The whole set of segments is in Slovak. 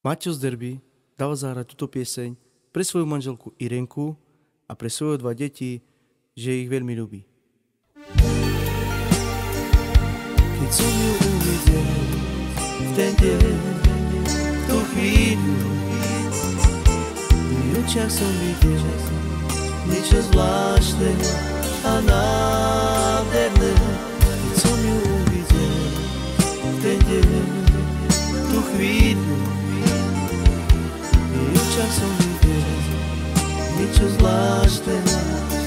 Maťo z Derby dal zahrať túto pieseň pre svoju manželku Irenku a pre svoje 2 deti, že ich veľmi ľúbi. Keď som ju uvidel v ten deň, v tú chvíľu, v jej očiach som videl niečo zvláštne a nádherné. Keď som ju uvidel v ten deň, v tú chvíľu, v jej očiach som videl niečo zvláštne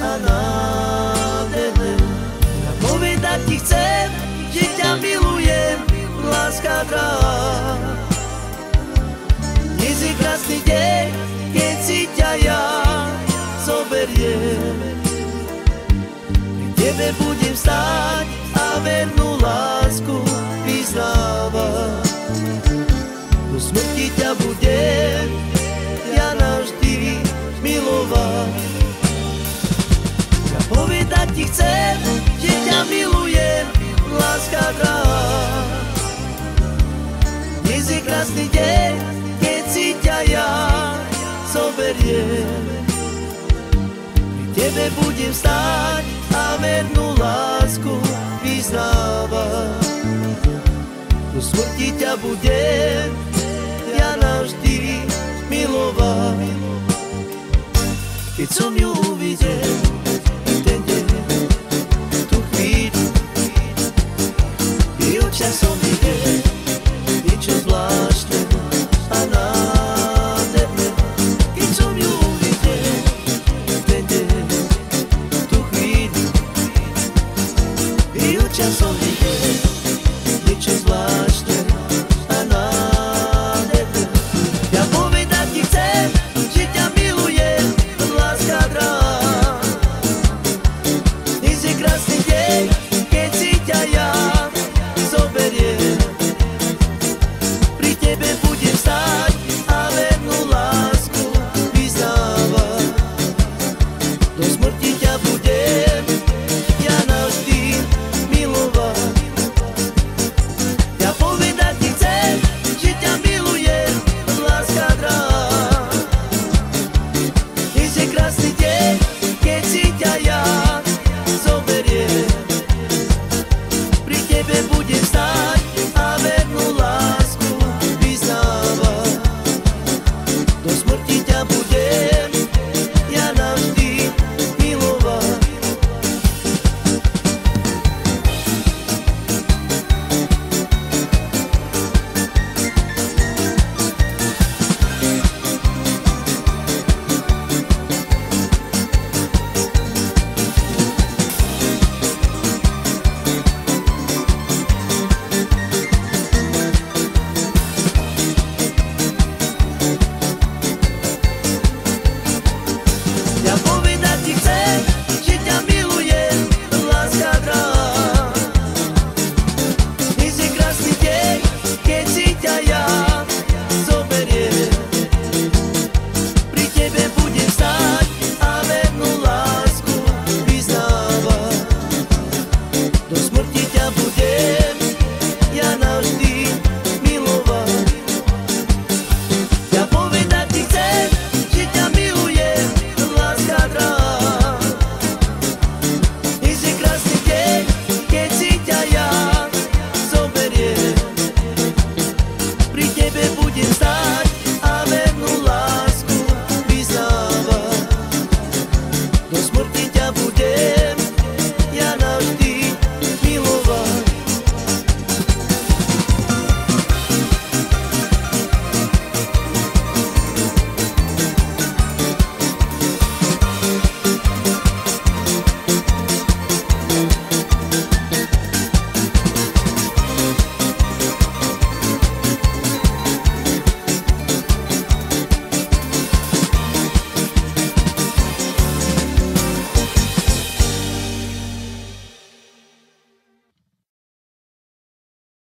a nádherné. Ja povedať ti chcem, že ťa milujem, láska drahá. Dnes je krásny deň, keď si ťa ja zoberiem. Pri tebe budem stáť a vernú lásku vyznávať. Do smrti ťa budem ja navždy milovať. Ja povedať ti chcem, že ťa milujem, láska drahá. Dnes je krásny deň, keď si ťa ja zoberiem. Pri tebe budem stáť a vernú lásku vyznávať. Do smrti ťa budem ja navždy milovať. Keď som ju uvidel ten deň, tú chvíľu, v očiach som videl niečo zvláštne a nádherné. Keď som ju uvidel ten deň, tú chvíľu, v očiach som videl